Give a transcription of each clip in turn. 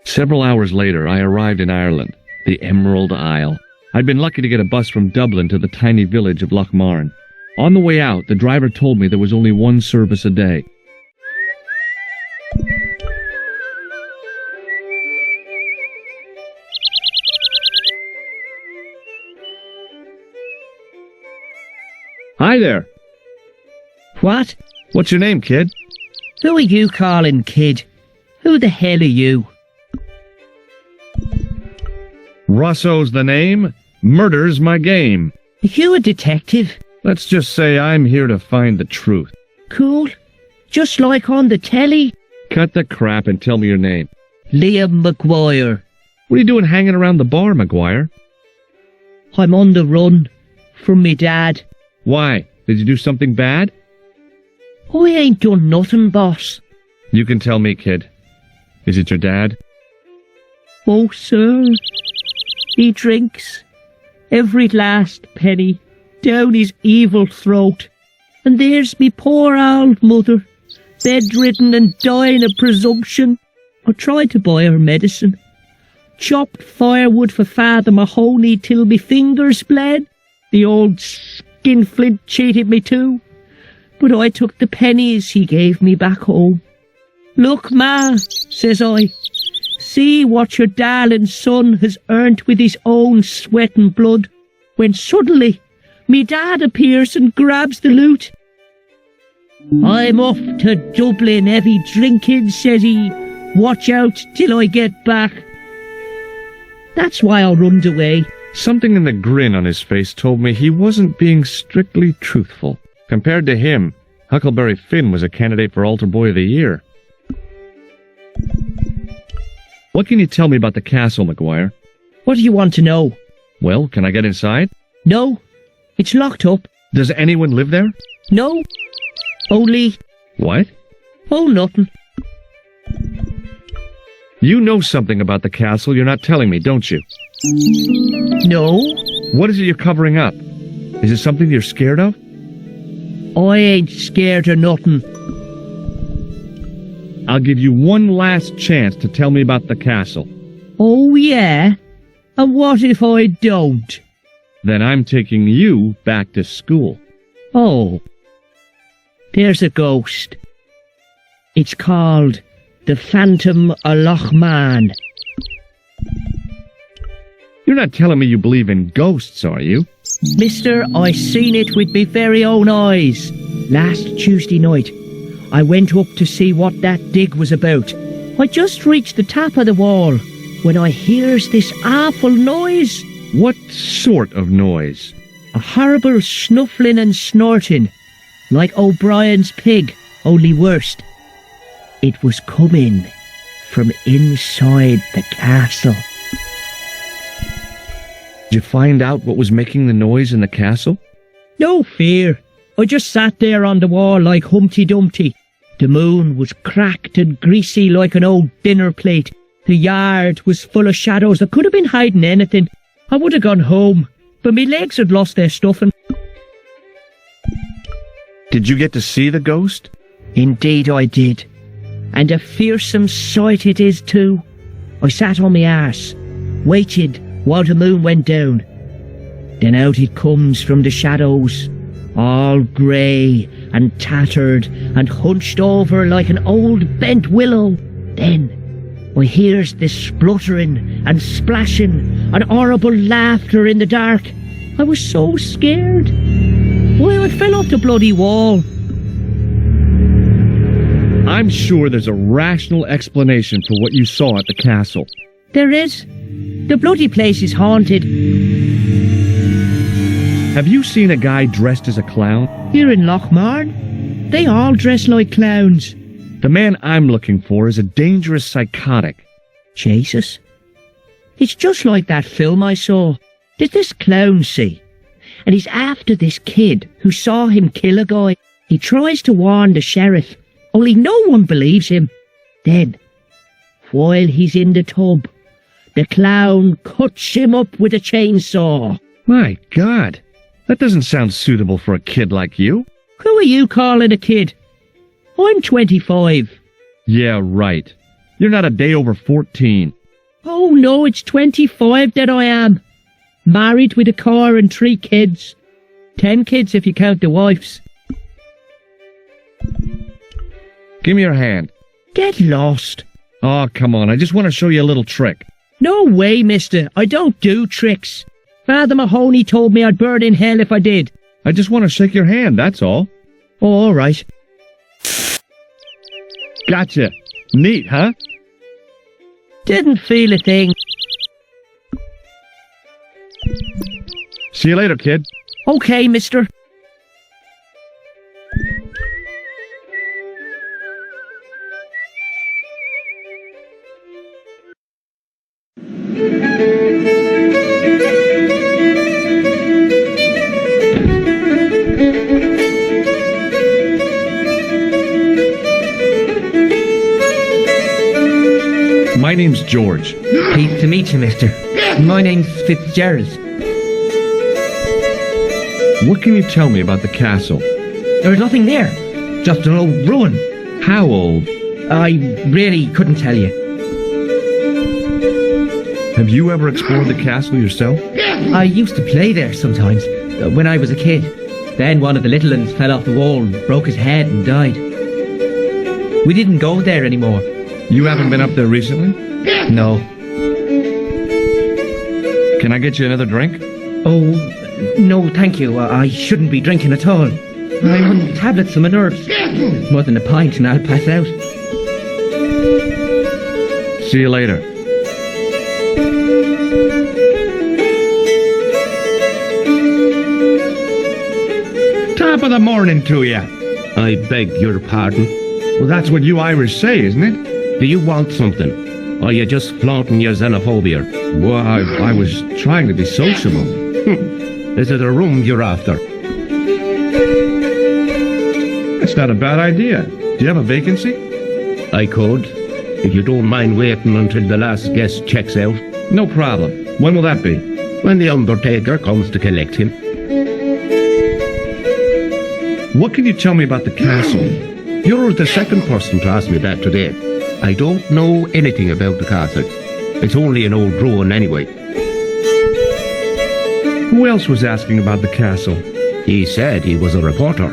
Several hours later, I arrived in Ireland, the Emerald Isle. I'd been lucky to get a bus from Dublin to the tiny village of Lochmarn. On the way out, the driver told me there was only one service a day. Hi there. What? What's your name, kid? Who are you calling kid? Who the hell are you? Russo's the name. Murder's my game. Are you a detective? Let's just say I'm here to find the truth. Cool. Just like on the telly. Cut the crap and tell me your name. Liam McGuire. What are you doing hanging around the bar, McGuire? I'm on the run from me dad. Why? Did you do something bad? I ain't done nothing, boss. You can tell me, kid. Is it your dad? Oh, sir. He drinks every last penny down his evil throat. And there's me poor old mother, bedridden and dying of presumption. I tried to buy her medicine. Chopped firewood for Father Mahoney till me fingers bled. The old skinflint cheated me too. But I took the pennies he gave me back home. Look, Ma, says I. See what your darling son has earned with his own sweat and blood, when suddenly me dad appears and grabs the loot. I'm off to Dublin heavy drinking, says he. Watch out till I get back. That's why I runned away. Something in the grin on his face told me he wasn't being strictly truthful. Compared to him, Huckleberry Finn was a candidate for Altar Boy of the Year. What can you tell me about the castle, McGuire? What do you want to know? Well, can I get inside? No, it's locked up. Does anyone live there? No, only... What? Oh, nothing. You know something about the castle you're not telling me, don't you? No. What is it you're covering up? Is it something you're scared of? I ain't scared of nothing. I'll give you one last chance to tell me about the castle. Oh, yeah? And what if I don't? Then I'm taking you back to school. Oh. There's a ghost. It's called the Phantom of Lochmarn. You're not telling me you believe in ghosts, are you? Mister, I seen it with me very own eyes. Last Tuesday night, I went up to see what that dig was about. I just reached the top of the wall when I hears this awful noise. What sort of noise? A horrible snuffling and snorting, like O'Brien's pig, only worse. It was coming from inside the castle. Did you find out what was making the noise in the castle? No fear. I just sat there on the wall like Humpty Dumpty. The moon was cracked and greasy like an old dinner plate. The yard was full of shadows. I could have been hiding anything. I would have gone home, but my legs had lost their stuffing. Did you get to see the ghost? Indeed I did. And a fearsome sight it is too. I sat on my arse, waited while the moon went down. Then out it comes from the shadows, all grey and tattered and hunched over like an old bent willow. Then I hears this spluttering and splashing and horrible laughter in the dark. I was so scared. Why, I fell off the bloody wall. I'm sure there's a rational explanation for what you saw at the castle. There is. The bloody place is haunted. Have you seen a guy dressed as a clown? Here in Lochmarn, they all dress like clowns. The man I'm looking for is a dangerous psychotic. Jesus? It's just like that film I saw. There's this clown, see, and he's after this kid who saw him kill a guy. He tries to warn the sheriff, only no one believes him. Then, while he's in the tub, the clown cuts him up with a chainsaw. My God, that doesn't sound suitable for a kid like you. Who are you calling a kid? I'm 25. Yeah, right. You're not a day over 14. Oh no, it's 25 that I am. Married with a car and 3 kids. 10 kids if you count the wives. Give me your hand. Get lost. Oh, come on, I just want to show you a little trick. No way, mister. I don't do tricks. Father Mahoney told me I'd burn in hell if I did. I just want to shake your hand, that's all. Oh, all right. Gotcha. Neat, huh? Didn't feel a thing. See you later, kid. Okay, mister. My name's George. Pleased to meet you, mister. My name's Fitzgerald. What can you tell me about the castle? There's nothing there. Just an old ruin. How old? I really couldn't tell you. Have you ever explored the castle yourself? I used to play there sometimes, when I was a kid. Then one of the little ones fell off the wall and broke his head and died. We didn't go there anymore. You haven't been up there recently? No. Can I get you another drink? Oh, no, thank you. I shouldn't be drinking at all. I'm on tablets for my nerves. More than a pint and I'll pass out. See you later. Top of the morning to you. I beg your pardon. Well, that's what you Irish say, isn't it? Do you want something? Or are you just flaunting your xenophobia? Well, I was trying to be sociable. Is it a room you're after? That's not a bad idea. Do you have a vacancy? I could, if you don't mind waiting until the last guest checks out. No problem. When will that be? When the undertaker comes to collect him. What can you tell me about the castle? You're the second person to ask me that today. I don't know anything about the castle. It's only an old ruin anyway. Who else was asking about the castle? He said he was a reporter.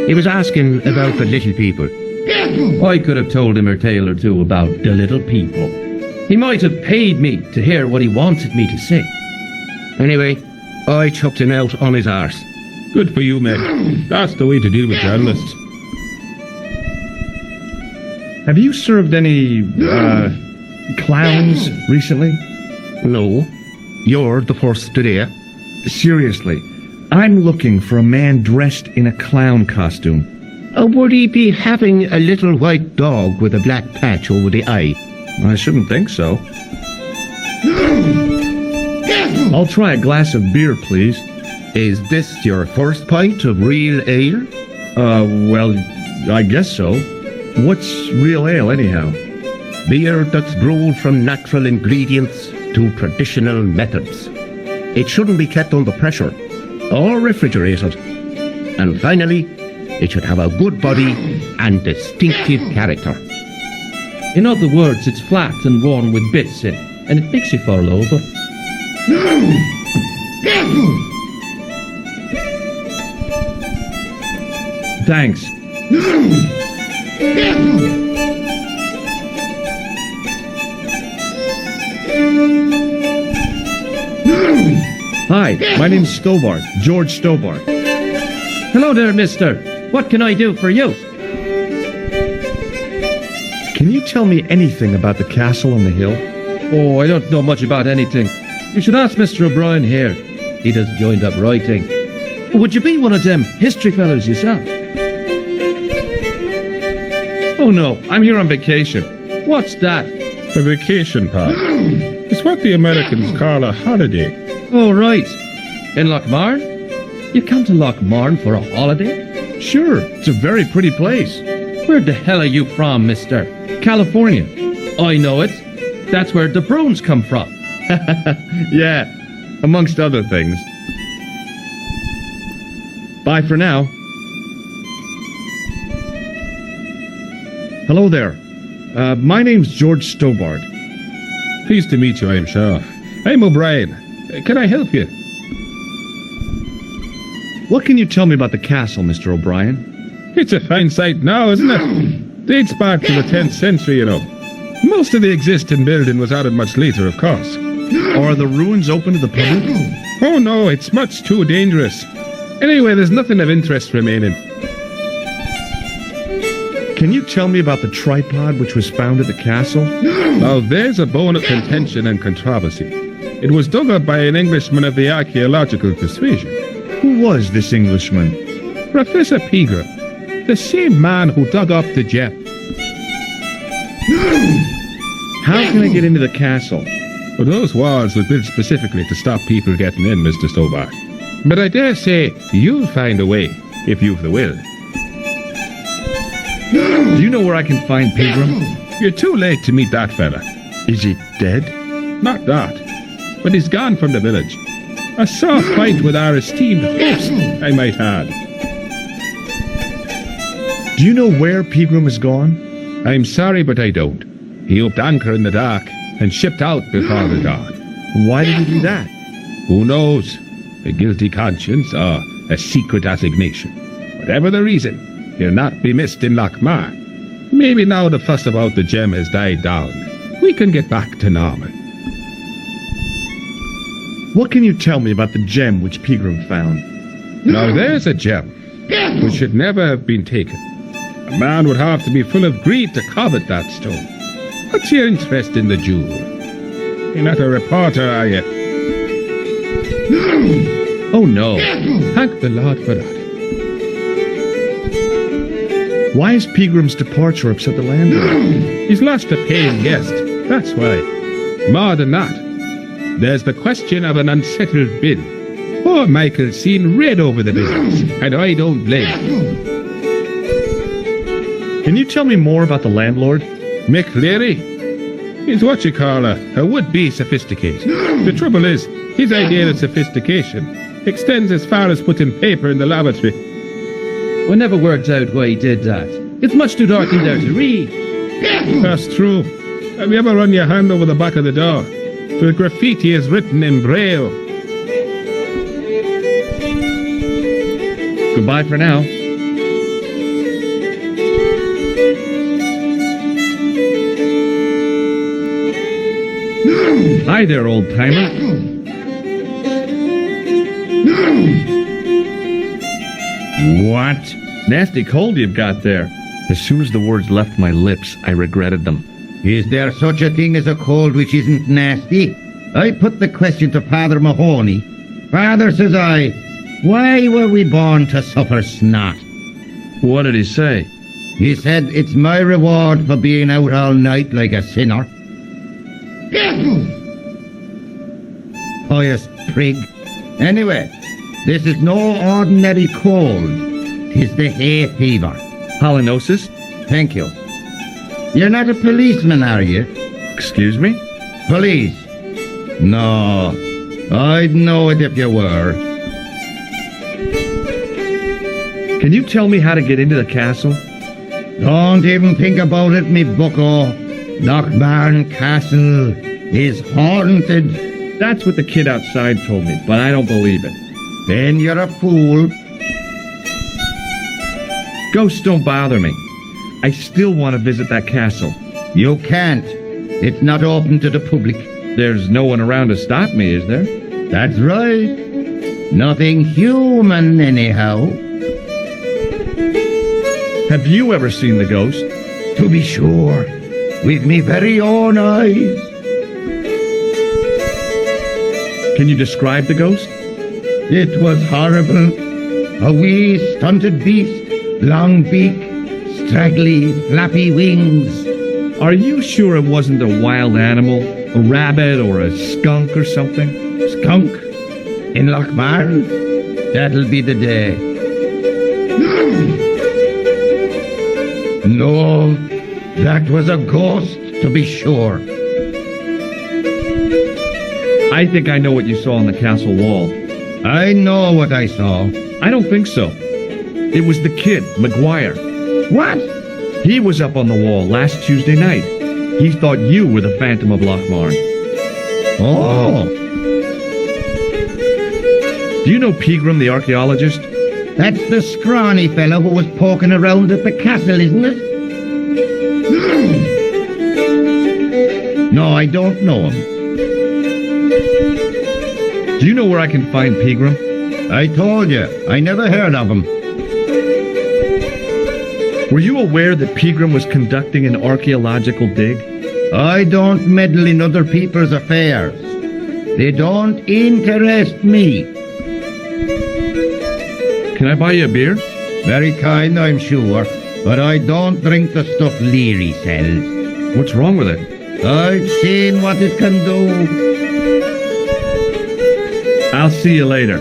He was asking about the little people. I could have told him a tale or two about the little people. He might have paid me to hear what he wanted me to say. Anyway, I chucked him out on his arse. Good for you, mate. That's the way to deal with journalists. Have you served any, clowns recently? No, you're the first today. Seriously, I'm looking for a man dressed in a clown costume. Would he be having a little white dog with a black patch over the eye? I shouldn't think so. I'll try a glass of beer, please. Is this your first pint of real ale? Well, I guess so. What's real ale, anyhow? Beer that's brewed from natural ingredients to traditional methods. It shouldn't be kept under pressure or refrigerated. And finally, it should have a good body and distinctive character. In other words, it's flat and worn with bits in, and it makes you fall over. Thanks. Hi, my name's Stobbart, George Stobbart. Hello there, mister. What can I do for you? Can you tell me anything about the castle on the hill? Oh, I don't know much about anything. You should ask Mr. O'Brien here. He doesn't joined up writing. Would you be one of them history fellows yourself? Oh no, I'm here on vacation. What's that? A vacation, pal. It's what the Americans call a holiday. Oh, right. In Lochmarn? You come to Lochmarn for a holiday? Sure, it's a very pretty place. Where the hell are you from, mister? California. I know it. That's where the Bruins come from. Yeah, amongst other things. Bye for now. Hello there. My name's George Stobbart. Pleased to meet you, I'm sure. I'm O'Brien. Can I help you? What can you tell me about the castle, Mr. O'Brien? It's a fine sight now, isn't it? Dates back to the 10th century, you know. Most of the existing building was added much later, of course. Are the ruins open to the public? Oh no, it's much too dangerous. Anyway, there's nothing of interest remaining. Can you tell me about the tripod which was found at the castle? Now, there's a bone of contention and controversy. It was dug up by an Englishman of the archaeological persuasion. Who was this Englishman? Professor Pegram, the same man who dug up the gem. How can I get into the castle? Well, those walls were built specifically to stop people getting in, Mr. Stobbart. But I dare say you'll find a way, if you've the will. Do you know where I can find Pegram? You're too late to meet that fella. Is he dead? Not that, but he's gone from the village. A soft fight with our esteemed host, I might add. Do you know where Pegram has gone? I'm sorry, but I don't. He upped anchor in the dark and shipped out before the dawn. Why did he do that? Who knows? A guilty conscience or a secret assignation. Whatever the reason, he'll not be missed in Lochmarn. Maybe now the fuss about the gem has died down, we can get back to normal. What can you tell me about the gem which Pegram found? Now there's a gem which should never have been taken. A man would have to be full of greed to covet that stone. What's your interest in the jewel? You're not a reporter, are you? Oh no. Thank the Lord for that. Why is Pegram's departure upset the landlord? He's lost a paying guest, that's why. More than that, there's the question of an unsettled bill. Poor Michael's seen red over the business, and I don't blame him. Can you tell me more about the landlord? Mick Leary? He's what you call a would-be sophisticated. The trouble is, his idea of sophistication extends as far as putting paper in the lavatory. I never worked out why he did that. It's much too dark in there to read. That's true. Have you ever run your hand over the back of the door? The graffiti is written in Braille. Goodbye for now. Hi there, old-timer. What? Nasty cold you've got there. As soon as the words left my lips, I regretted them. Is there such a thing as a cold which isn't nasty? I put the question to Father Mahoney. Father, says I, why were we born to suffer snot? What did he say? He said, it's my reward for being out all night like a sinner. Pious prig. Anyway, this is no ordinary cold. 'Tis the hay fever. Halitosis? Thank you. You're not a policeman, are you? Excuse me? Police? No, I'd know it if you were. Can you tell me how to get into the castle? Don't even think about it, me bucko. Lochmarn Castle is haunted. That's what the kid outside told me, but I don't believe it. Then you're a fool. Ghosts don't bother me. I still want to visit that castle. You can't. It's not open to the public. There's no one around to stop me, is there? That's right. Nothing human, anyhow. Have you ever seen the ghost? To be sure. With me very own eyes. Can you describe the ghost? It was horrible. A wee stunted beast, long beak, straggly, flappy wings. Are you sure it wasn't a wild animal? A rabbit or a skunk or something? Skunk? In Lochmar? That'll be the day. No, that was a ghost, to be sure. I think I know what you saw on the castle wall. I know what I saw. I don't think so. It was the kid, McGuire. What? He was up on the wall last Tuesday night. He thought you were the Phantom of Lochmarn. Oh, Do you know Pegram, the archaeologist? that's the scrawny fellow who was poking around at the castle, isn't it? No, I don't know him. Do you know where I can find Pegram? I told you, I never heard of him. Were you aware that Pegram was conducting an archaeological dig? I don't meddle in other people's affairs. They don't interest me. Can I buy you a beer? Very kind, I'm sure, but I don't drink the stuff Leary sells. What's wrong with it? I've seen what it can do. I'll see you later.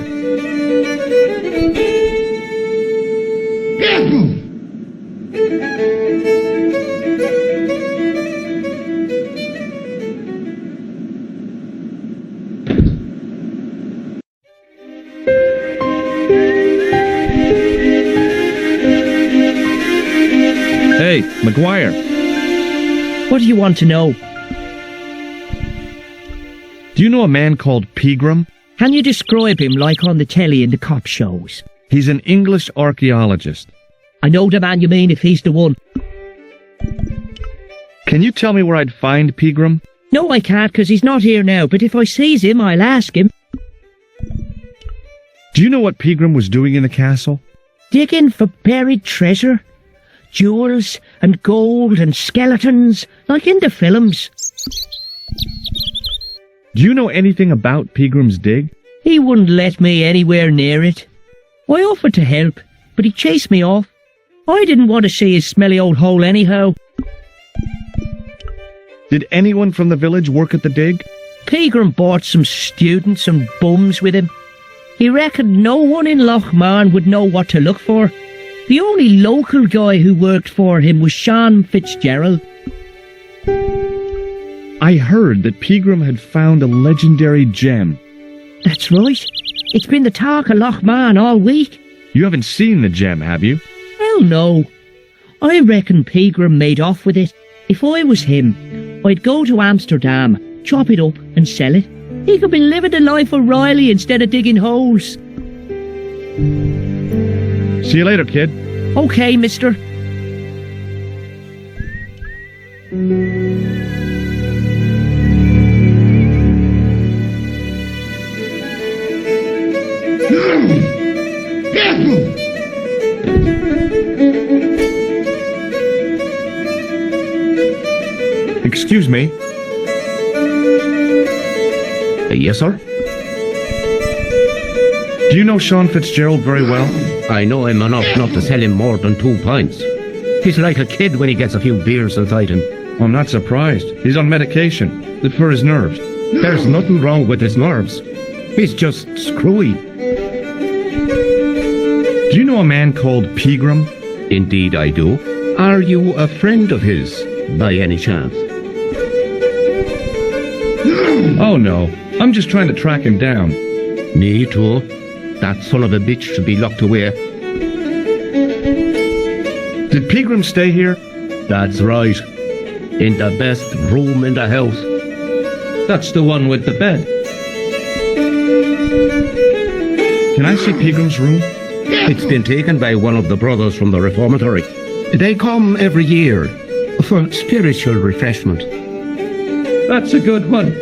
Hey, McGuire. What do you want to know? Do you know a man called Pegram? Can you describe him like on the telly in the cop shows? He's an English archaeologist. I know the man you mean if he's the one. Can you tell me where I'd find Pegram? No, I can't, 'cause he's not here now, but if I sees him, I'll ask him. Do you know what Pegram was doing in the castle? Digging for buried treasure? Jewels and gold and skeletons, like in the films. Do you know anything about Pegram's dig? He wouldn't let me anywhere near it. I offered to help, but he chased me off. I didn't want to see his smelly old hole anyhow. Did anyone from the village work at the dig? Pegram bought some students and bums with him. He reckoned no one in Lochmarn would know what to look for. The only local guy who worked for him was Sean Fitzgerald. I heard that Pegram had found a legendary gem. That's right. It's been the talk of Lochmarn all week. You haven't seen the gem, have you? Hell no. I reckon Pegram made off with it. If I was him, I'd go to Amsterdam, chop it up and sell it. He could be living the life of Riley instead of digging holes. See you later, kid. Okay, mister. Excuse me. Yes, sir? Do you know Sean Fitzgerald very well? I know him enough not to sell him more than 2 pints. He's like a kid when he gets a few beers inside him. Well, I'm not surprised. He's on medication. It's for his nerves. There's nothing wrong with his nerves. He's just screwy. Do you know a man called Pegram? Indeed I do. Are you a friend of his, by any chance? Oh, no. I'm just trying to track him down. Me too. That son of a bitch should be locked away. Did Pegram stay here? That's right. In the best room in the house. That's the one with the bed. Can I see Pegram's room? It's been taken by one of the brothers from the reformatory. They come every year for spiritual refreshment. That's a good one.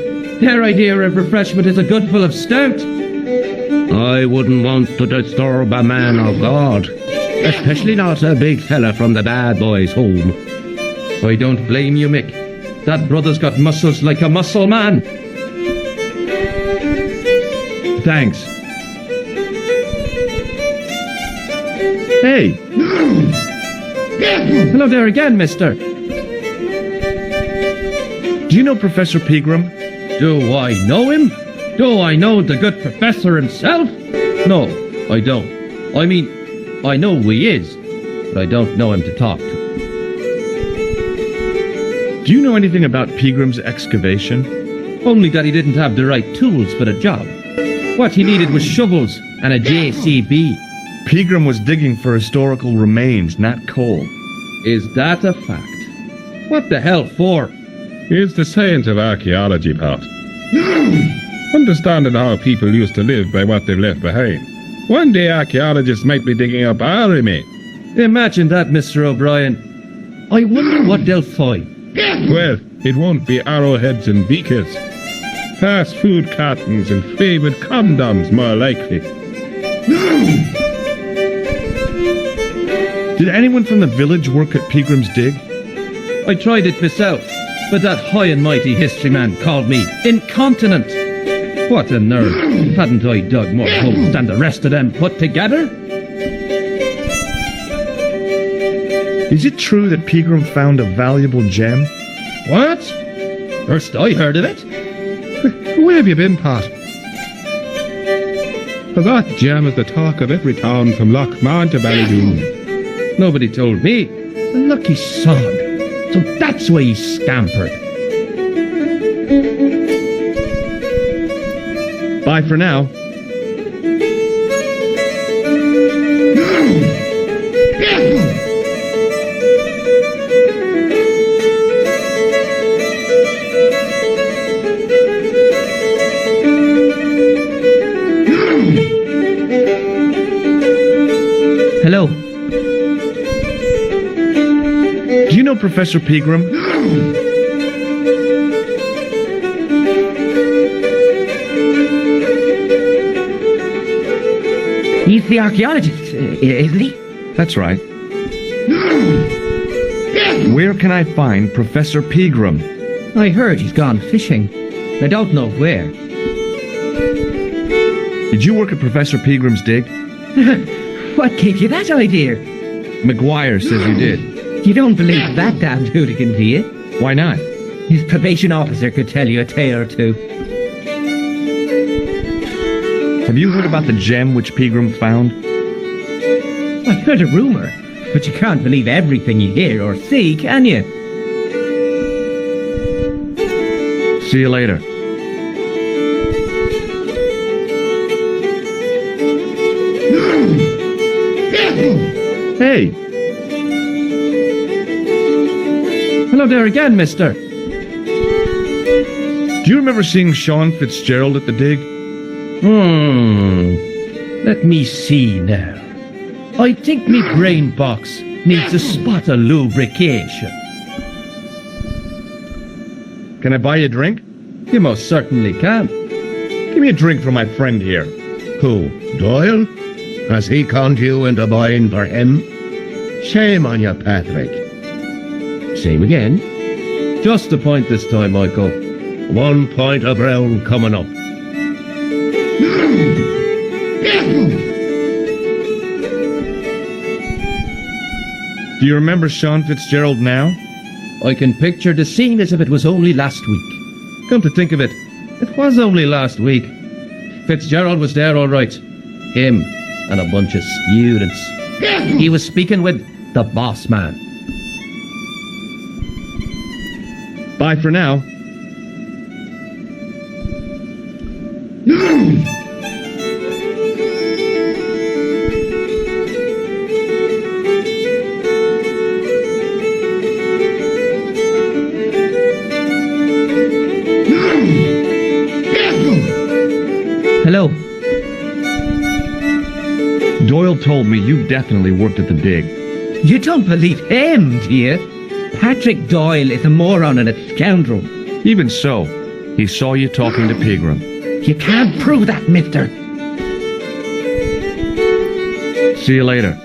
Their idea of refreshment is a good full of stout. I wouldn't want to disturb a man of God, especially not a big fella from the bad boys' home. I don't blame you, Mick. That brother's got muscles like a muscle man. Thanks. Hey! Hello there again, mister. Do you know Professor Pegram? Do I know him? Do I know the good professor himself? No, I don't. I mean, I know who he is, but I don't know him to talk to. Do you know anything about Pegram's excavation? Only that he didn't have the right tools for the job. What he needed was shovels and a JCB. Pegram was digging for historical remains, not coal. Is that a fact? What the hell for? It's the science of archaeology, Pat. Understanding how people used to live by what they've left behind. One day archaeologists might be digging up our remains. Imagine that, Mr. O'Brien. I wonder what they'll find. Well, it won't be arrowheads and beakers. Fast food cartons and favourite condoms, more likely. Did anyone from the village work at Pegram's dig? I tried it myself, but that high and mighty history man called me incontinent. What a nerve. Hadn't I dug more holes than the rest of them put together? Is it true that Pegram found a valuable gem? What? First I heard of it. Where have you been, Pat? That gem is the talk of every town from Lochmarn to Ballydoon. Nobody told me. A lucky sod. So that's why he scampered. Bye for now. Hello. Do you know Professor Pegram? He's the archaeologist, isn't he? That's right. Where can I find Professor Pegram? I heard he's gone fishing. I don't know where. Did you work at Professor Pegram's dig? What gave you that idea? McGuire says you did. You don't believe that damned hooligan, do you? Why not? His probation officer could tell you a tale or two. Have you heard about the gem which Pegram found? I heard a rumour, but you can't believe everything you hear or see, can you? See you later. Hey! Hello there again, mister. Do you remember seeing Sean Fitzgerald at the dig? Let me see now. I think me brain box needs a spot of lubrication. Can I buy you a drink? You most certainly can. Give me a drink for my friend here. Who, Doyle? Has he conned you into buying for him? Shame on you, Patrick. Same again. Just a point this time, Michael. 1 point of brown coming up. Do you remember Sean Fitzgerald now? I can picture the scene as if it was only last week. Come to think of it, it was only last week. Fitzgerald was there all right. Him and a bunch of students. He was speaking with the boss man. Bye for now. Hello. Doyle told me you definitely worked at the dig. You don't believe him, do you? Patrick Doyle is a moron and a scoundrel. Even so, he saw you talking to Pegram. You can't prove that, mister. See you later.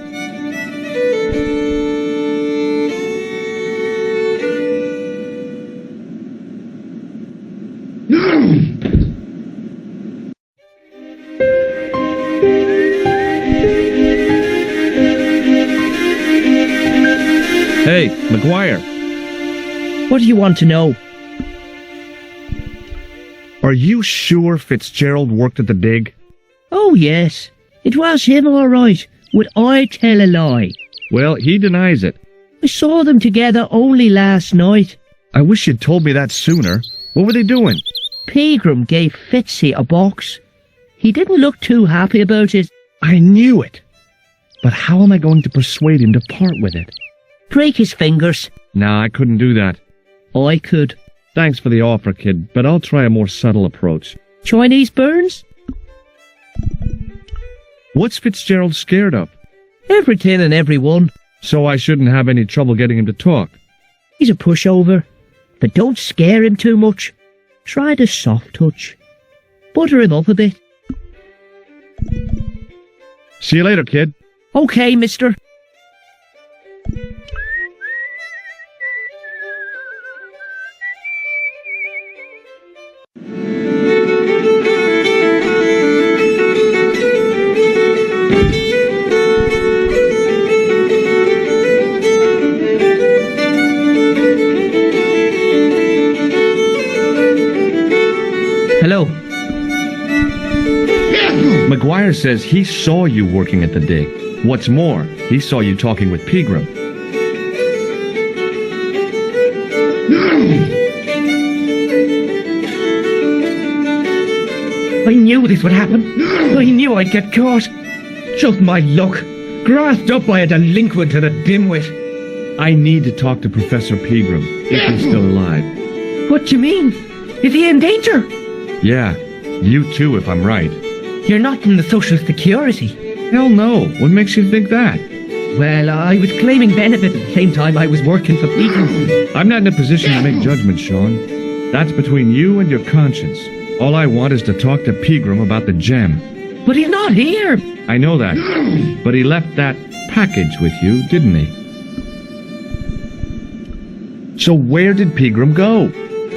Hey, McGuire. What do you want to know? Are you sure Fitzgerald worked at the dig? Oh, yes. It was him, all right. Would I tell a lie? Well, he denies it. I saw them together only last night. I wish you'd told me that sooner. What were they doing? Pegram gave Fitzy a box. He didn't look too happy about it. I knew it. But how am I going to persuade him to part with it? Break his fingers. Nah, I couldn't do that. I could. Thanks for the offer, kid, but I'll try a more subtle approach. Chinese burns? What's Fitzgerald scared of? Everything and everyone. So I shouldn't have any trouble getting him to talk. He's a pushover. But don't scare him too much. Try the soft touch. Butter him up a bit. See you later, kid. Okay, mister. Hello. McGuire says he saw you working at the dig. What's more, he saw you talking with Pegram. I knew this would happen. I knew I'd get caught. Just my luck. Grasped up by a delinquent and a dimwit. I need to talk to Professor Pegram, if he's still alive. What do you mean? Is he in danger? Yeah, you too, if I'm right. You're not from the Social Security. Hell no. What makes you think that? Well, I was claiming benefit at the same time I was working for Pegram. I'm not in a position to make judgments, Sean. That's between you and your conscience. All I want is to talk to Pegram about the gem. But he's not here. I know that. But he left that package with you, didn't he? So where did Pegram go?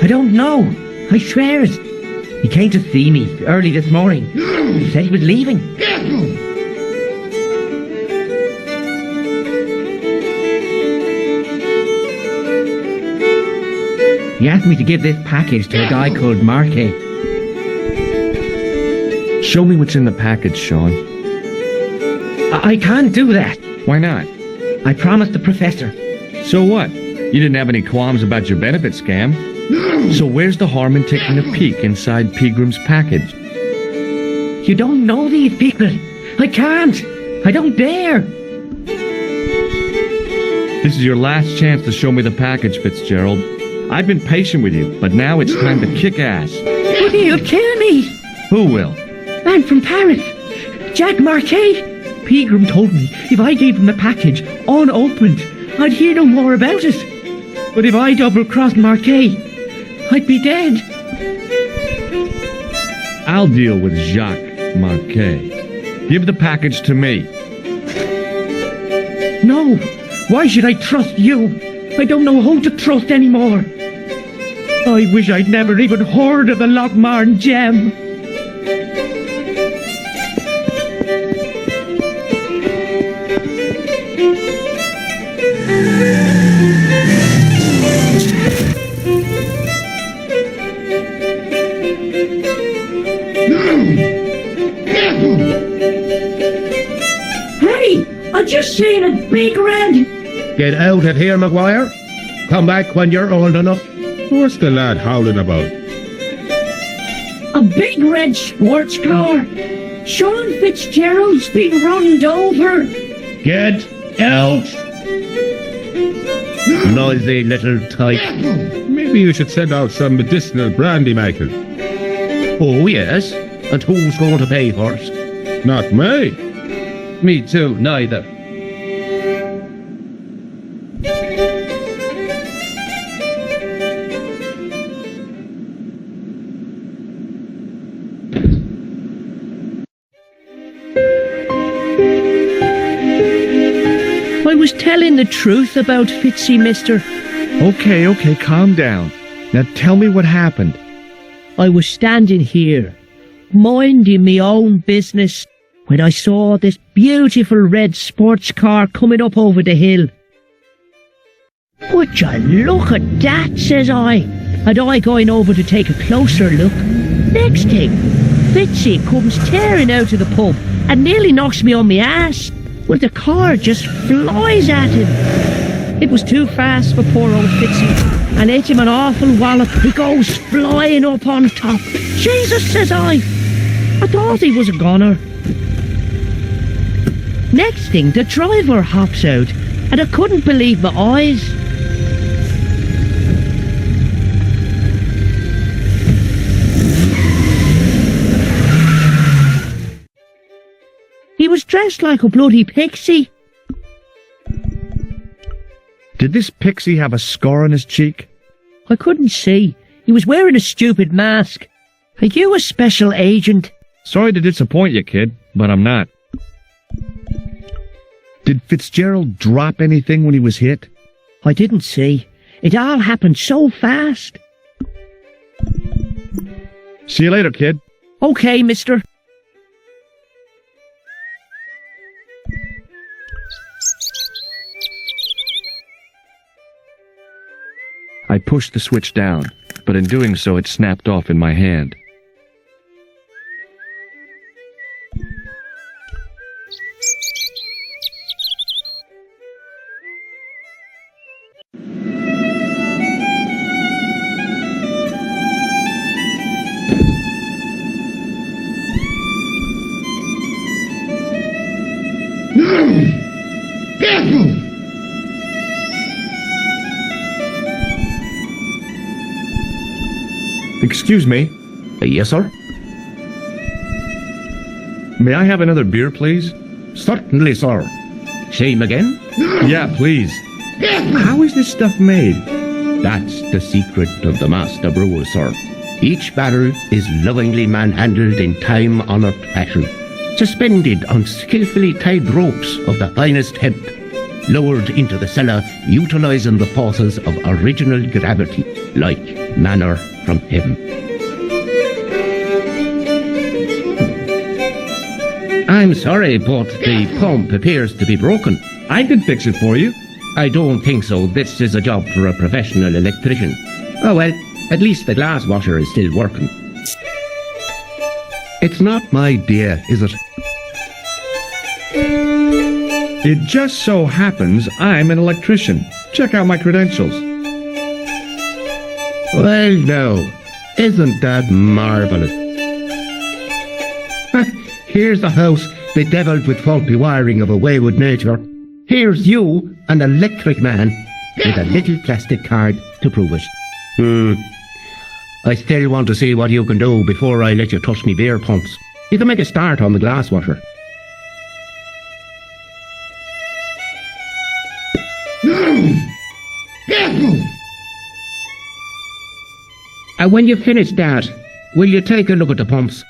I don't know. I swear it. He came to see me early this morning. He said he was leaving. He asked me to give this package to a guy called Marquet. Show me what's in the package, Sean. I can't do that. Why not? I promised the professor. So what? You didn't have any qualms about your benefit scam. So where's the harm in taking a peek inside Pegram's package? You don't know these people. I can't. I don't dare. This is your last chance to show me the package, Fitzgerald. I've been patient with you, but now it's time to kick ass. But he'll kill me. Who will? Man from Paris. Jack Marquet. Pegram told me if I gave him the package unopened, I'd hear no more about it. But if I double-crossed Marquet, I'd be dead. I'll deal with Jacques Marquet. Give the package to me. No. Why should I trust you? I don't know who to trust anymore. I wish I'd never even heard of the Lochmarn gem. Hey! I just seen a big red... Get out of here, McGuire. Come back when you're old enough. What's the lad howling about? A big red sports car. Sean Fitzgerald's been runned over. Get out! Noisy little tyke. Maybe you should send out some medicinal brandy, Michael. Oh, yes. And who's going to pay first? Not me. Me too, neither. I was telling the truth about Fitzy, mister. Okay, calm down. Now tell me what happened. I was standing here, minding me own business, when I saw this beautiful red sports car coming up over the hill. Would you look at that, says I, and I going over to take a closer look. Next thing, Fitzy comes tearing out of the pub and nearly knocks me on my ass, but the car just flies at him. It was too fast for poor old Fitzy, and hit him an awful wallop. He goes flying up on top. Jesus, says I thought he was a goner. Next thing, the driver hops out, and I couldn't believe my eyes. He was dressed like a bloody pixie. Did this pixie have a scar on his cheek? I couldn't see. He was wearing a stupid mask. Are you a special agent? Sorry to disappoint you, kid, but I'm not. Did Fitzgerald drop anything when he was hit? I didn't see. It all happened so fast. See you later, kid. Okay, mister. I pushed the switch down, but in doing so it snapped off in my hand. Excuse me. Yes, sir? May I have another beer, please? Certainly, sir. Same again? Yeah, please. How is this stuff made? That's the secret of the master brewer, sir. Each barrel is lovingly manhandled in time-honoured fashion, suspended on skillfully tied ropes of the finest hemp, lowered into the cellar, utilising the forces of original gravity, like manna from heaven. I'm sorry, but the pump appears to be broken. I can fix it for you. I don't think so. This is a job for a professional electrician. Oh well, at least the glass washer is still working. It's not my idea, is it? It just so happens I'm an electrician. Check out my credentials. Well, now, isn't that marvellous? Here's a house bedevilled with faulty wiring of a wayward nature. Here's you, an electric man, with a little plastic card to prove it. I still want to see what you can do before I let you touch me beer pumps. You can make a start on the glass washer. And when you finish that, will you take a look at the pumps?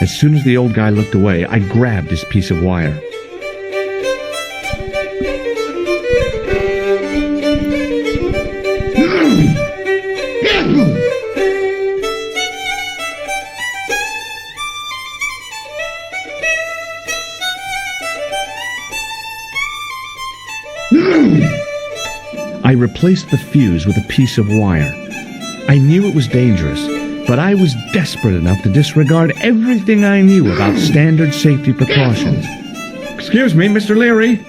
As soon as the old guy looked away, I grabbed his piece of wire. I replaced the fuse with a piece of wire. I knew it was dangerous, but I was desperate enough to disregard everything I knew about standard safety precautions. Excuse me, Mr. Leary.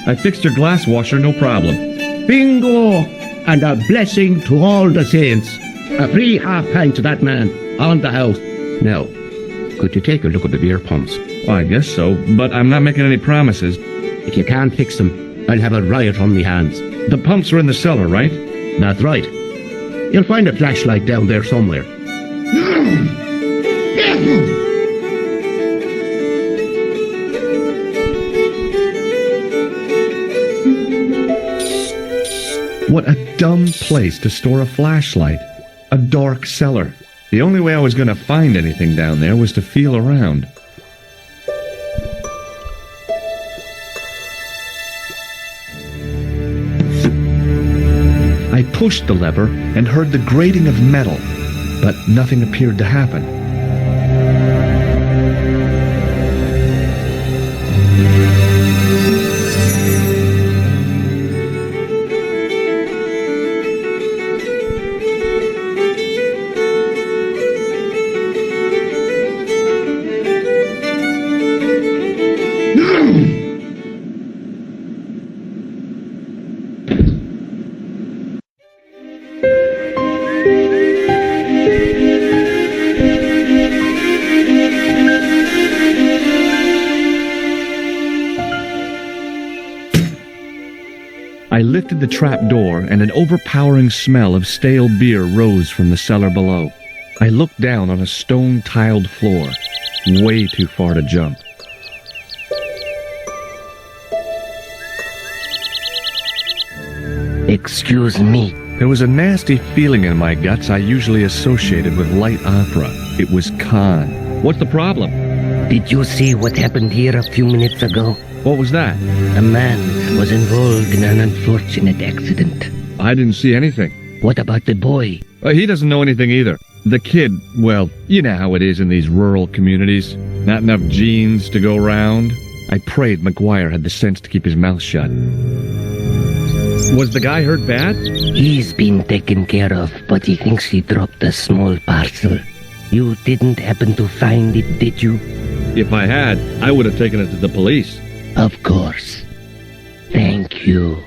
I fixed your glass washer, no problem. Bingo! And a blessing to all the saints. A free half pint to that man on the house. Now, could you take a look at the beer pumps? Well, I guess so, but I'm not making any promises. If you can't fix them, I'll have a riot on me hands. The pumps are in the cellar, right? That's right. You'll find a flashlight down there somewhere. What a dumb place to store a flashlight. A dark cellar. The only way I was going to find anything down there was to feel around. I pushed the lever and heard the grating of metal, but nothing appeared to happen. I lifted the trap door and an overpowering smell of stale beer rose from the cellar below. I looked down on a stone-tiled floor, way too far to jump. Excuse me. There was a nasty feeling in my guts I usually associated with light opera. It was Khan. What's the problem? Did you see what happened here a few minutes ago? What was that? A man was involved in an unfortunate accident. I didn't see anything. What about the boy? He doesn't know anything either. The kid, well, you know how it is in these rural communities. Not enough genes to go round. I prayed McGuire had the sense to keep his mouth shut. Was the guy hurt bad? He's been taken care of, but he thinks he dropped a small parcel. You didn't happen to find it, did you? If I had, I would have taken it to the police. Of course. Thank you.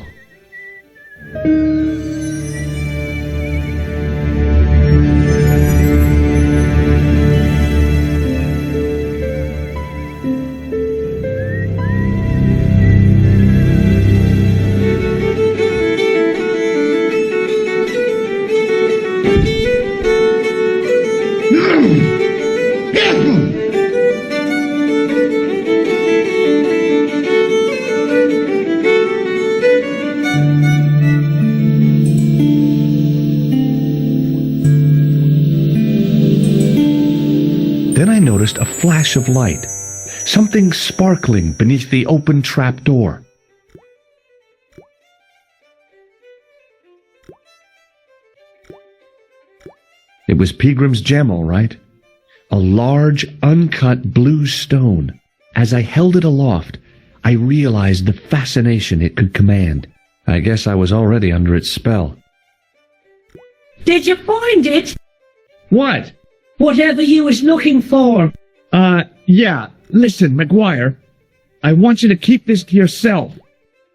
Then I noticed a flash of light, something sparkling beneath the open trap door. It was Peagram's gem, all right. A large, uncut blue stone. As I held it aloft, I realized the fascination it could command. I guess I was already under its spell. Did you find it? What? Whatever you was looking for. Yeah. Listen, McGuire. I want you to keep this to yourself.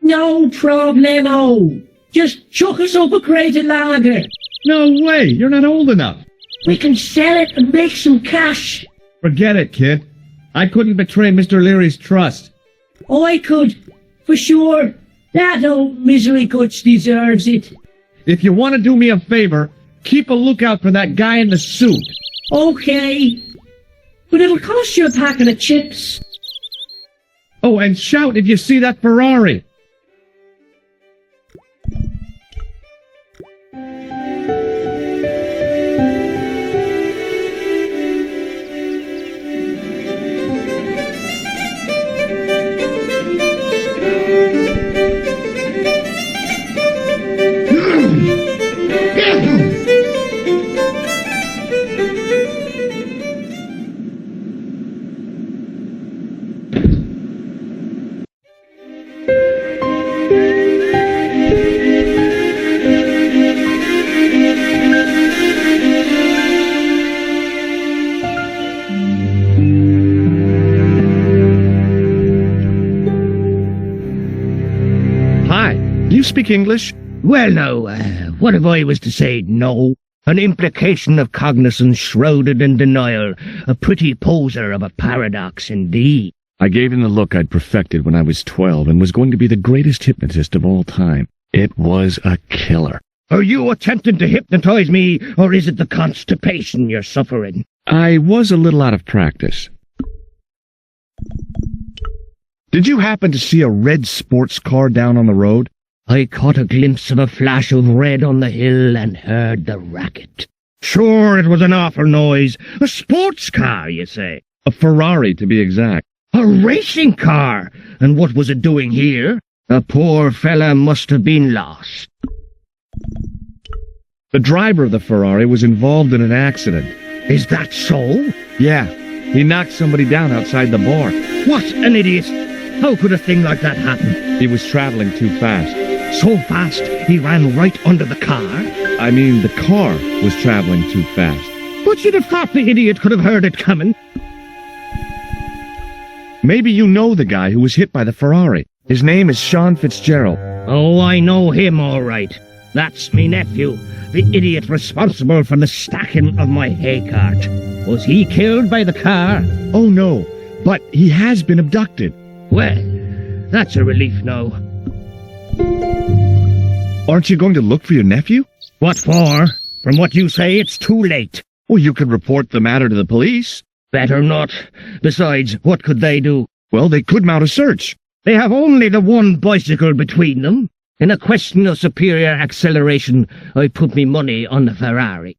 No problemo. Just chuck us up a crate of lager. No way. You're not old enough. We can sell it and make some cash. Forget it, kid. I couldn't betray Mr. Leary's trust. I could, for sure. That old misery guts deserves it. If you want to do me a favor, keep a lookout for that guy in the suit. Okay. But it'll cost you a packet of chips. Oh, and shout if you see that Ferrari. You speak English? Well, now, what if I was to say no? An implication of cognizance shrouded in denial. A pretty poser of a paradox indeed. I gave him the look I'd perfected when I was 12 and was going to be the greatest hypnotist of all time. It was a killer. Are you attempting to hypnotize me, or is it the constipation you're suffering? I was a little out of practice. Did you happen to see a red sports car down on the road? I caught a glimpse of a flash of red on the hill and heard the racket. Sure, it was an awful noise. A sports car, you say? A Ferrari, to be exact. A racing car? And what was it doing here? The poor fella must have been lost. The driver of the Ferrari was involved in an accident. Is that so? Yeah, he knocked somebody down outside the bar. What an idiot! How could a thing like that happen? He was traveling too fast. So fast, he ran right under the car? I mean, the car was traveling too fast. But you'd have thought the idiot could have heard it coming. Maybe you know the guy who was hit by the Ferrari. His name is Sean Fitzgerald. Oh, I know him all right. That's me nephew, the idiot responsible for the stacking of my hay cart. Was he killed by the car? Oh, no, but he has been abducted. Well, that's a relief now. Aren't you going to look for your nephew? What for? From what you say, it's too late. Well, you could report the matter to the police. Better not. Besides, what could they do? Well, they could mount a search. They have only the one bicycle between them. In a question of superior acceleration, I put me money on the Ferrari.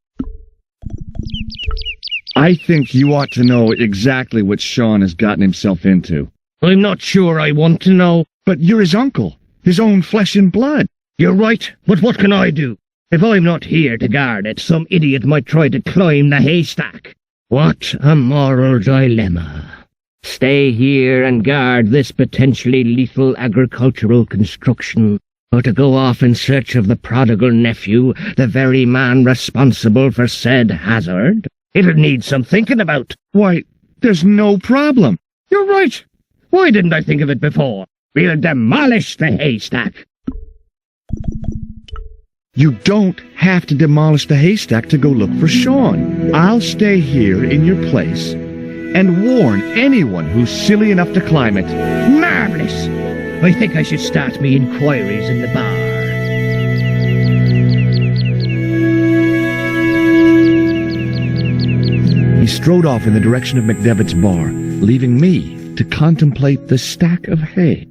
I think you ought to know exactly what Sean has gotten himself into. I'm not sure I want to know. But you're his uncle, his own flesh and blood. You're right, but what can I do? If I'm not here to guard it, some idiot might try to climb the haystack. What a moral dilemma. Stay here and guard this potentially lethal agricultural construction, or to go off in search of the prodigal nephew, the very man responsible for said hazard? It'll need some thinking about. Why, there's no problem. You're right. Why didn't I think of it before? We'll demolish the haystack. You don't have to demolish the haystack to go look for Sean. I'll stay here in your place and warn anyone who's silly enough to climb it. Marvelous! I think I should start me inquiries in the bar. He strode off in the direction of McDevitt's bar, leaving me to contemplate the stack of hay.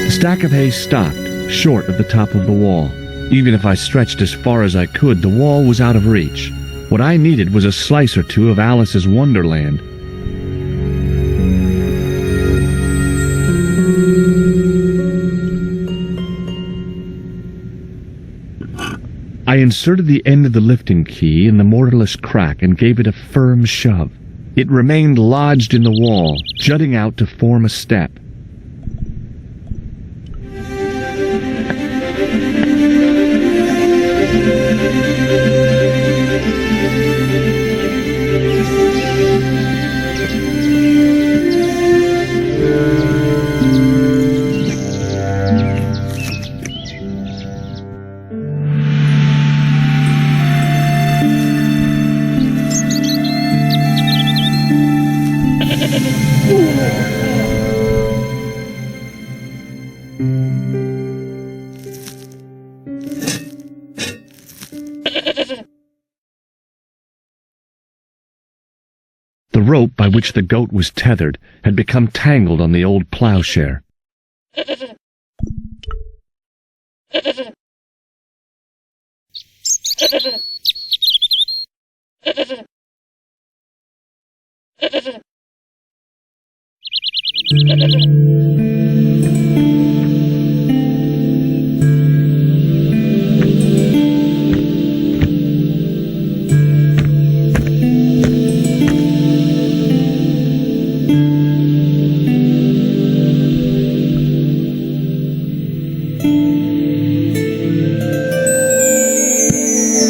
The stack of hay stopped, short of the top of the wall. Even if I stretched as far as I could, the wall was out of reach. What I needed was a slice or two of Alice's Wonderland. I inserted the end of the lifting key in the mortarless crack and gave it a firm shove. It remained lodged in the wall, jutting out to form a step. The rope by which the goat was tethered had become tangled on the old plowshare.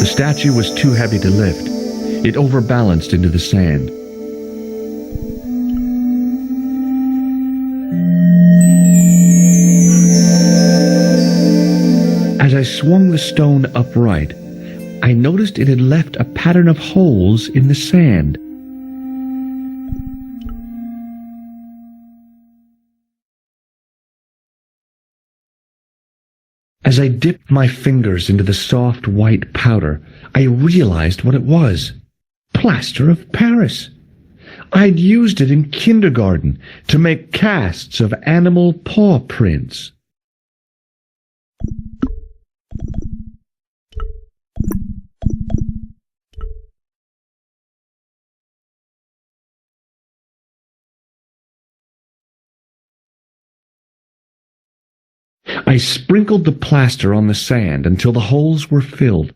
The statue was too heavy to lift. It overbalanced into the sand. As I swung the stone upright, I noticed it had left a pattern of holes in the sand. As I dipped my fingers into the soft white powder, I realized what it was. Plaster of Paris. I'd used it in kindergarten to make casts of animal paw prints. I sprinkled the plaster on the sand until the holes were filled.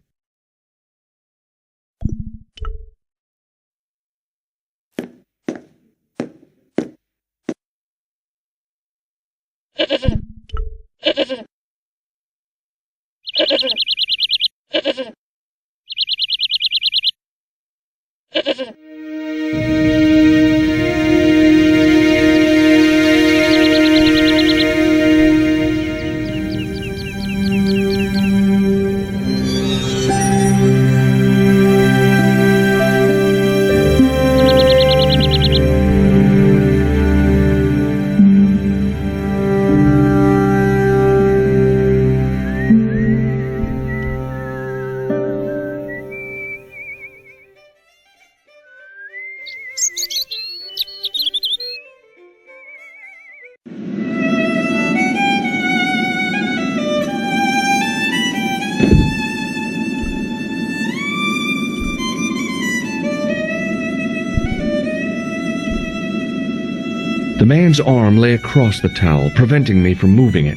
The man's arm lay across the towel, preventing me from moving it.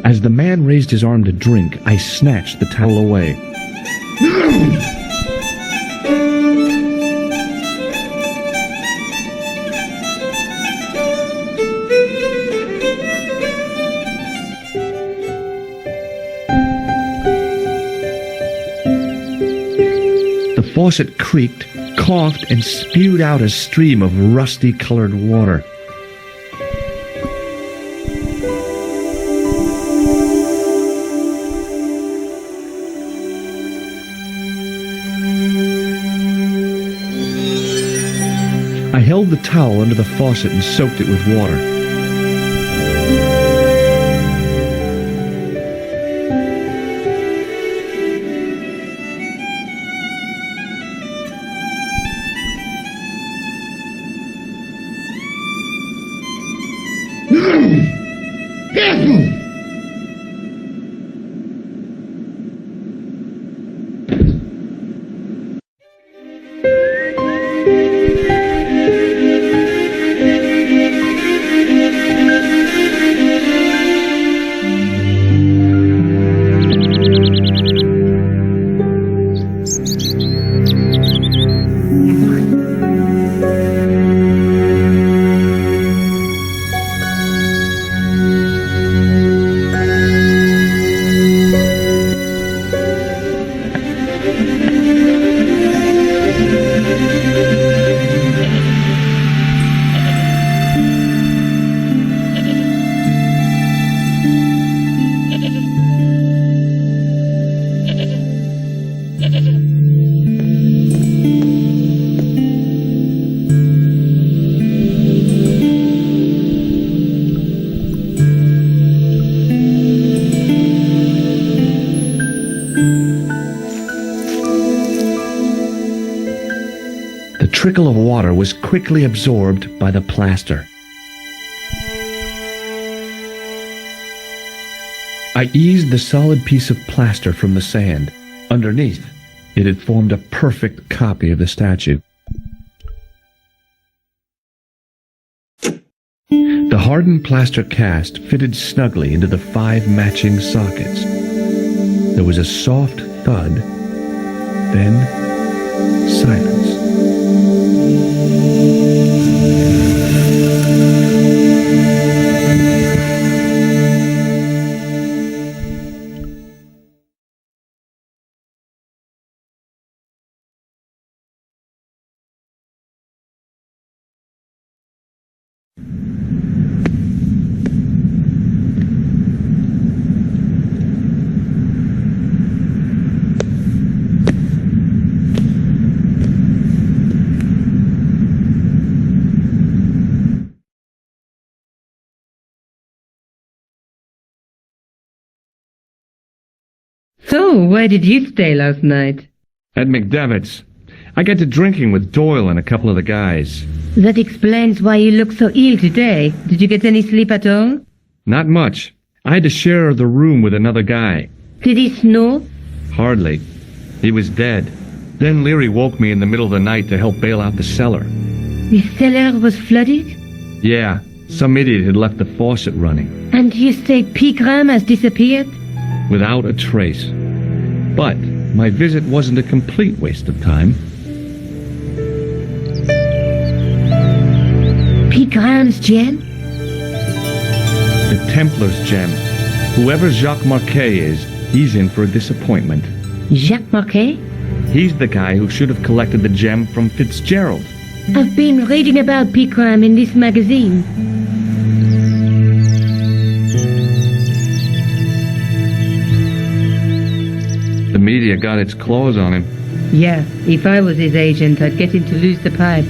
As the man raised his arm to drink, I snatched the towel away. The faucet creaked, coughed, and spewed out a stream of rusty-colored water. I held the towel under the faucet and soaked it with water. The trickle of water was quickly absorbed by the plaster. I eased the solid piece of plaster from the sand. Underneath, it had formed a perfect copy of the statue. The hardened plaster cast fitted snugly into the 5 matching sockets. There was a soft thud, then silence. So, where did you stay last night? At McDevitt's. I got to drinking with Doyle and a couple of the guys. That explains why you look so ill today. Did you get any sleep at all? Not much. I had to share the room with another guy. Did he snore? Hardly. He was dead. Then Leary woke me in the middle of the night to help bail out the cellar. The cellar was flooded? Yeah, some idiot had left the faucet running. And you say Pegram has disappeared? Without a trace. But my visit wasn't a complete waste of time. Pegram's gem? The Templars gem. Whoever Jacques Marquet is, he's in for a disappointment. Jacques Marquet? He's the guy who should have collected the gem from Fitzgerald. I've been reading about Pegram in this magazine. The media got its claws on him. Yeah, if I was his agent, I'd get him to lose the pipe.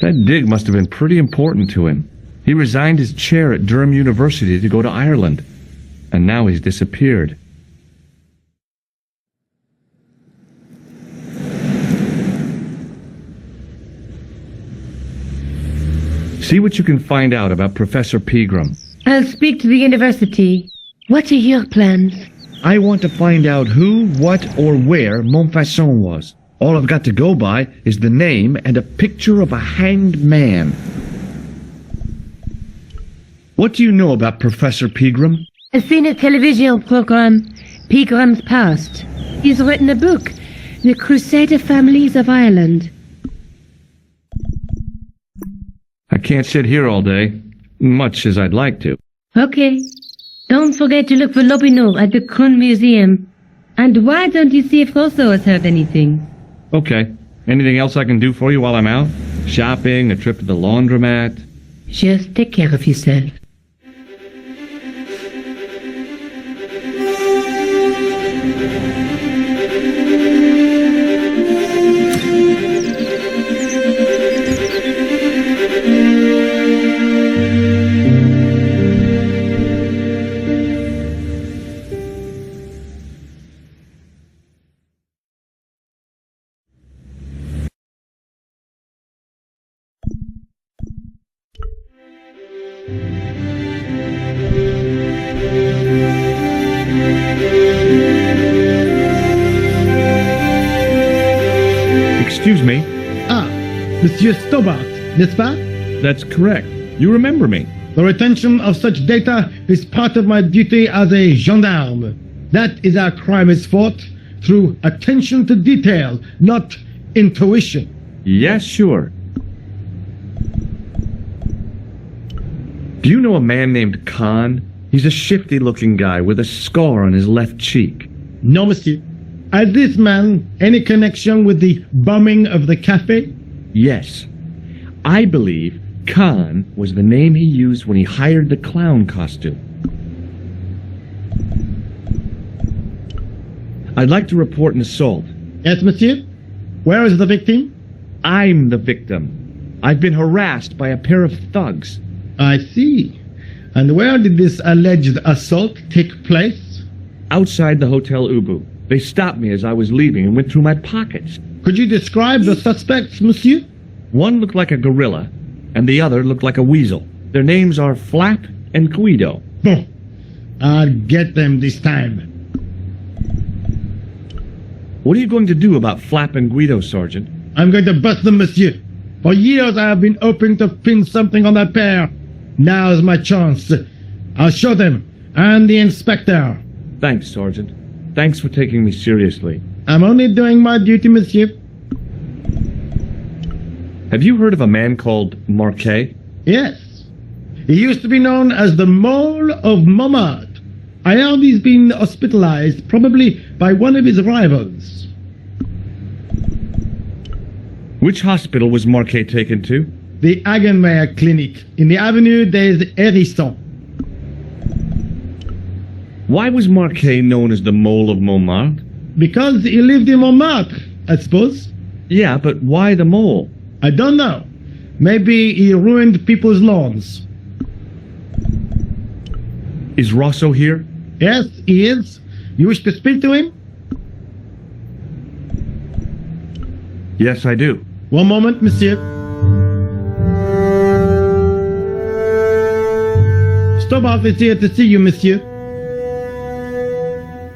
That dig must have been pretty important to him. He resigned his chair at Durham University to go to Ireland. And now he's disappeared. See what you can find out about Professor Pegram. I'll speak to the university. What are your plans? I want to find out who, what, or where Montfaucon was. All I've got to go by is the name and a picture of a hanged man. What do you know about Professor Pegram? I've seen a television program, Pegram's Past. He's written a book, The Crusader Families of Ireland. I can't sit here all day, much as I'd like to. Okay. Don't forget to look for Lopinot at the Kroon Museum. And why don't you see if Rosso has heard anything? Okay. Anything else I can do for you while I'm out? Shopping, a trip to the laundromat? Just take care of yourself. Excuse me? Ah, Monsieur Stobbart, n'est-ce pas? That's correct. You remember me. The retention of such data is part of my duty as a gendarme. That is how crime is fought, through attention to detail, not intuition. Yes, sure. Do you know a man named Khan? He's a shifty-looking guy with a scar on his left cheek. No, monsieur. Has this man any connection with the bombing of the cafe? Yes. I believe Khan was the name he used when he hired the clown costume. I'd like to report an assault. Yes, monsieur. Where is the victim? I'm the victim. I've been harassed by a pair of thugs. I see. And where did this alleged assault take place? Outside the Hotel Ubu. They stopped me as I was leaving and went through my pockets. Could you describe the suspects, monsieur? One looked like a gorilla, and the other looked like a weasel. Their names are Flap and Guido. Bon. I'll get them this time. What are you going to do about Flap and Guido, Sergeant? I'm going to bust them, monsieur. For years I have been hoping to pin something on that pair. Now's my chance. I'll show them, and the inspector. Thanks, Sergeant. Thanks for taking me seriously. I'm only doing my duty, monsieur. Have you heard of a man called Marquet? Yes. He used to be known as the Mole of Montmartre. I heard he's been hospitalized, probably by one of his rivals. Which hospital was Marquet taken to? The Hagenmeyer Clinic, in the Avenue des Hérissons. Why was Marquet known as the Mole of Montmartre? Because he lived in Montmartre, I suppose. Yeah, but why the mole? I don't know. Maybe he ruined people's lawns. Is Rosso here? Yes, he is. You wish to speak to him? Yes, I do. One moment, monsieur. Stobbart is here to see you, monsieur.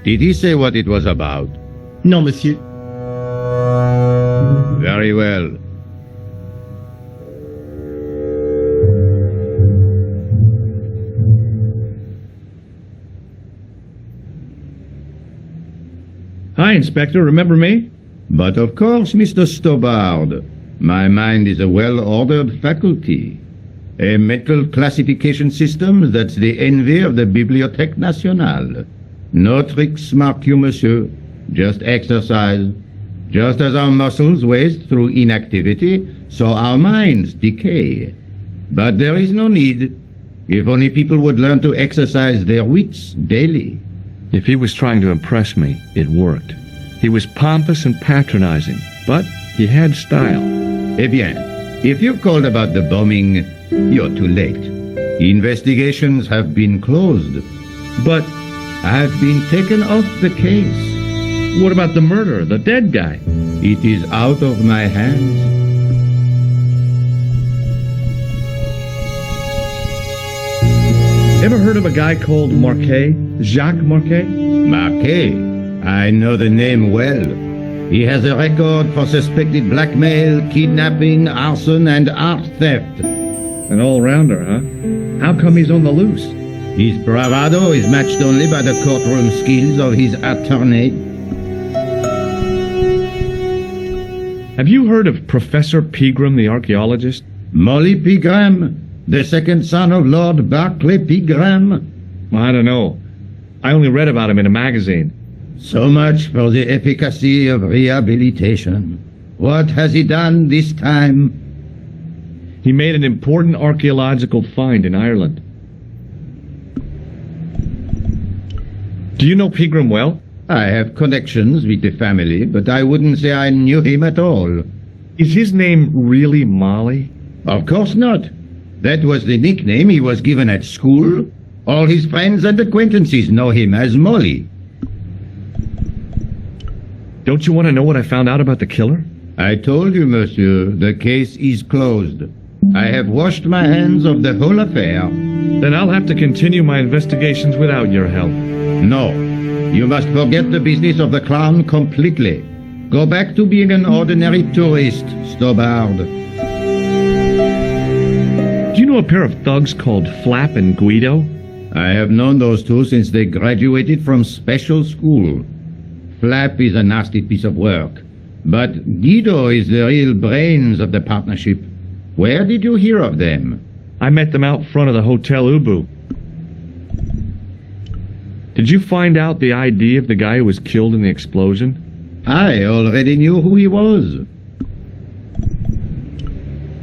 Did he say what it was about? Non, monsieur. Very well. Hi, Inspector. Remember me? But of course, Mr. Stobbart. My mind is a well-ordered faculty. A mental classification system that's the envy of the Bibliothèque Nationale. No tricks, mark you, monsieur. Just exercise. Just as our muscles waste through inactivity, so our minds decay. But there is no need. If only people would learn to exercise their wits daily. If he was trying to impress me, it worked. He was pompous and patronizing, but he had style. Eh bien, if you called about the bombing, you're too late. Investigations have been closed. But I've been taken off the case. what about the murderer, the dead guy? It is out of my hands. Ever heard of a guy called Marquet? Jacques Marquet? Marquet, I know the name well. He has a record for suspected blackmail, kidnapping, arson, and art theft. An all-rounder, huh? How come he's on the loose? His bravado is matched only by the courtroom skills of his attorney. Have you heard of Professor Pegram, the archaeologist? Molly Pegram, the second son of Lord Barclay Pegram. I don't know. I only read about him in a magazine. So much for the efficacy of rehabilitation. What has he done this time? He made an important archaeological find in Ireland. Do you know Pegram well? I have connections with the family, but I wouldn't say I knew him at all. Is his name really Molly? Of course not. That was the nickname he was given at school. All his friends and acquaintances know him as Molly. Don't you want to know what I found out about the killer? I told you, monsieur, the case is closed. I have washed my hands of the whole affair. Then I'll have to continue my investigations without your help. No, you must forget the business of the clown completely. Go back to being an ordinary tourist, Stobbart. Do you know a pair of thugs called Flap and Guido? I have known those two since they graduated from special school. Flap is a nasty piece of work, but Guido is the real brains of the partnership. Where did you hear of them? I met them out front of the Hotel Ubu. Did you find out the ID of the guy who was killed in the explosion? I already knew who he was.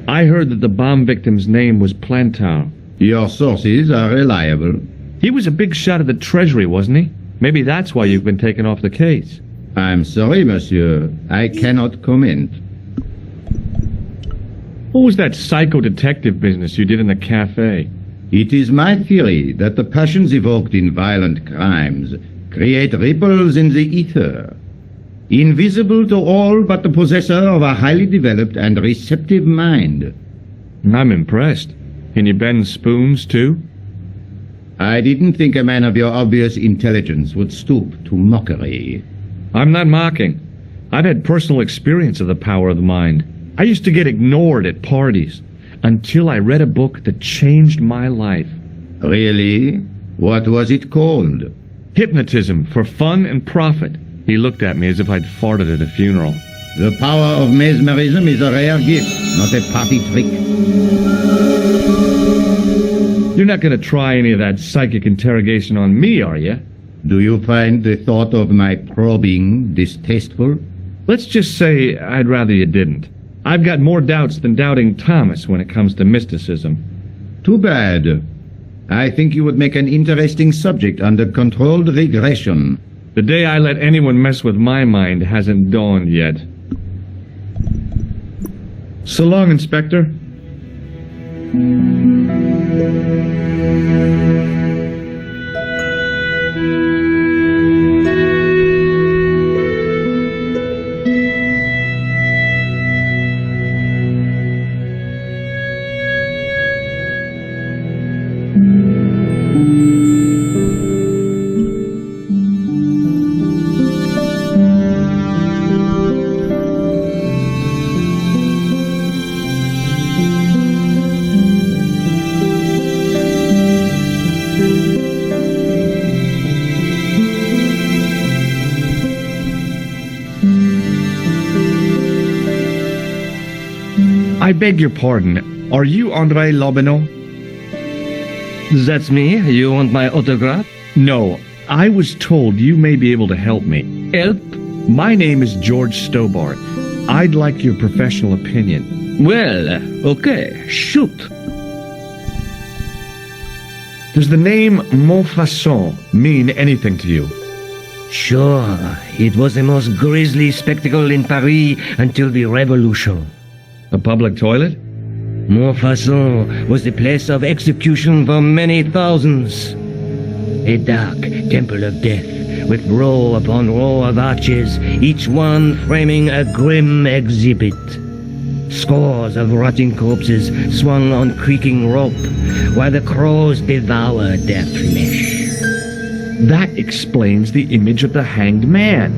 I heard that the bomb victim's name was Plantar. Your sources are reliable. He was a big shot at the Treasury, wasn't he? Maybe that's why you've been taken off the case. I'm sorry, monsieur. I cannot comment. What was that psycho-detective business you did in the cafe? It is my theory that the passions evoked in violent crimes create ripples in the ether, invisible to all but the possessor of a highly developed and receptive mind. I'm impressed. Can you bend spoons, too? I didn't think a man of your obvious intelligence would stoop to mockery. I'm not mocking. I've had personal experience of the power of the mind. I used to get ignored at parties until I read a book that changed my life. Really? What was it called? Hypnotism for Fun and Profit. He looked at me as if I'd farted at a funeral. The power of mesmerism is a rare gift, not a party trick. You're not going to try any of that psychic interrogation on me, are you? Do you find the thought of my probing distasteful? Let's just say I'd rather you didn't. I've got more doubts than doubting Thomas when it comes to mysticism. Too bad. I think you would make an interesting subject under controlled regression. The day I let anyone mess with my mind hasn't dawned yet. So long, Inspector. I beg your pardon. Are you André Lobineau? That's me. You want my autograph? No. I was told you may be able to help me. Help? My name is George Stobbart. I'd like your professional opinion. Well, okay. Shoot. Does the name Montfaucon mean anything to you? Sure. It was the most grisly spectacle in Paris until the Revolution. A public toilet? Montfaucon was the place of execution for many thousands. A dark temple of death, with row upon row of arches, each one framing a grim exhibit. Scores of rotting corpses swung on creaking rope, while the crows devoured their flesh. That explains the image of the hanged man.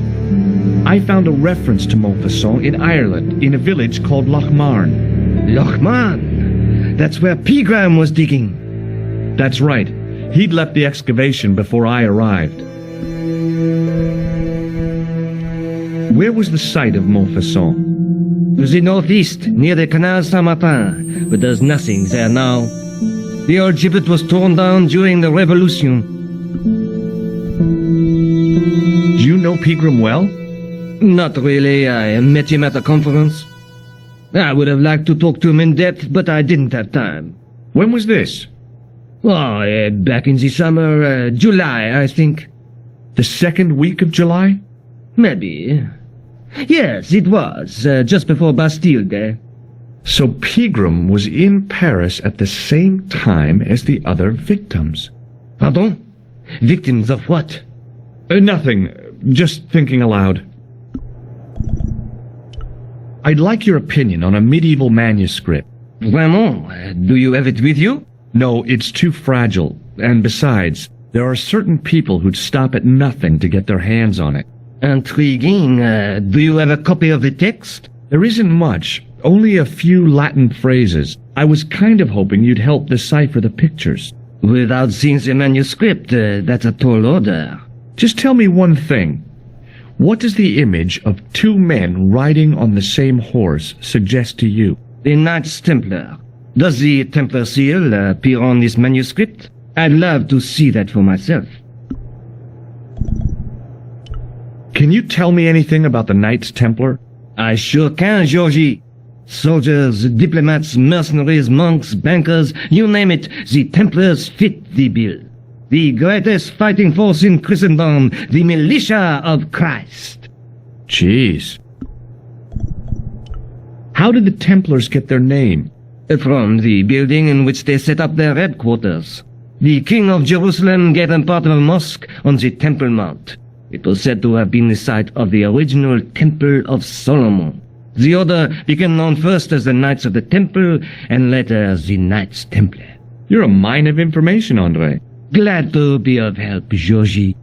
I found a reference to Montfaucon in Ireland, in a village called Lochmarn. Lochmarn? That's where Pegram was digging. That's right. He'd left the excavation before I arrived. Where was the site of Montfaucon? To the northeast, near the Canal Saint-Martin, but there's nothing there now. The old gibbet was torn down during the Revolution. Do you know Pegram well? Not really. I met him at a conference. I would have liked to talk to him in depth, but I didn't have time. When was this? Oh, back in the summer, July, I think. The second week of July? Maybe. Yes, it was, just before Bastille Day. So Pegram was in Paris at the same time as the other victims. Pardon? Victims of what? Nothing. Just thinking aloud. I'd like your opinion on a medieval manuscript. Vraiment? Do you have it with you? No, it's too fragile. And besides, there are certain people who'd stop at nothing to get their hands on it. Intriguing. Do you have a copy of the text? There isn't much. Only a few Latin phrases. I was kind of hoping you'd help decipher the pictures. Without seeing the manuscript, that's a tall order. Just tell me one thing. What does the image of two men riding on the same horse suggest to you? The Knights Templar. Does the Templar seal appear on this manuscript? I'd love to see that for myself. Can you tell me anything about the Knights Templar? I sure can, Georgie. Soldiers, diplomats, mercenaries, monks, bankers, you name it, the Templars fit the bill. The greatest fighting force in Christendom, the militia of Christ. Jeez. How did the Templars get their name? From the building in which they set up their headquarters. The King of Jerusalem gave them part of a mosque on the Temple Mount. It was said to have been the site of the original Temple of Solomon. The order became known first as the Knights of the Temple and later as the Knights Templar. You're a mine of information, André. Glad to be of help, Georgie.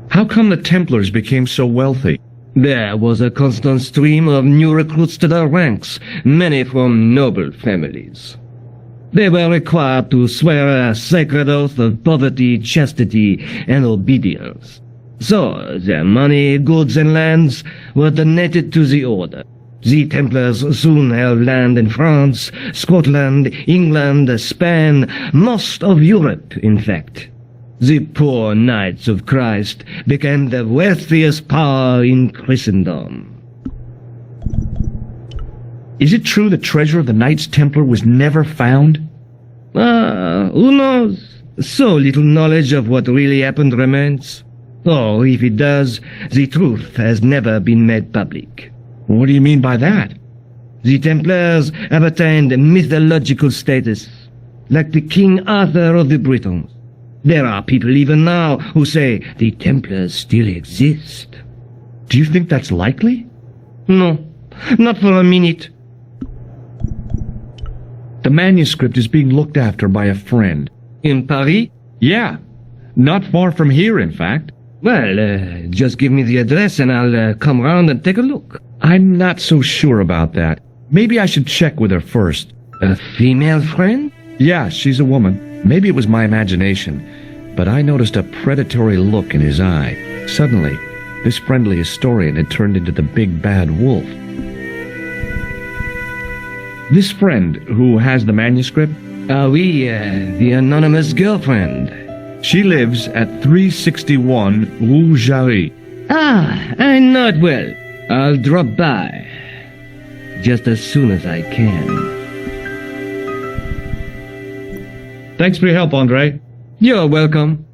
How come the Templars became so wealthy? There was a constant stream of new recruits to their ranks, many from noble families. They were required to swear a sacred oath of poverty, chastity, and obedience. So their money, goods, and lands were donated to the order. The Templars soon held land in France, Scotland, England, Spain, most of Europe, in fact. The poor Knights of Christ became the wealthiest power in Christendom. Is it true the treasure of the Knights Templar was never found? Who knows? So little knowledge of what really happened remains. Or if it does, the truth has never been made public. What do you mean by that? The Templars have attained mythological status, like the King Arthur of the Britons. There are people even now who say the Templars still exist. Do you think that's likely? No, not for a minute. The manuscript is being looked after by a friend. In Paris? Yeah, not far from here, in fact. Well, just give me the address and I'll come round and take a look. I'm not so sure about that. Maybe I should check with her first. A female friend? Yeah, she's a woman. Maybe it was my imagination, but I noticed a predatory look in his eye. Suddenly, this friendly historian had turned into the big bad wolf. This friend who has the manuscript? The anonymous girlfriend. She lives at 361 Rue Jarry. I'm not well. I'll drop by. Just as soon as I can. Thanks for your help, Andre. You're welcome.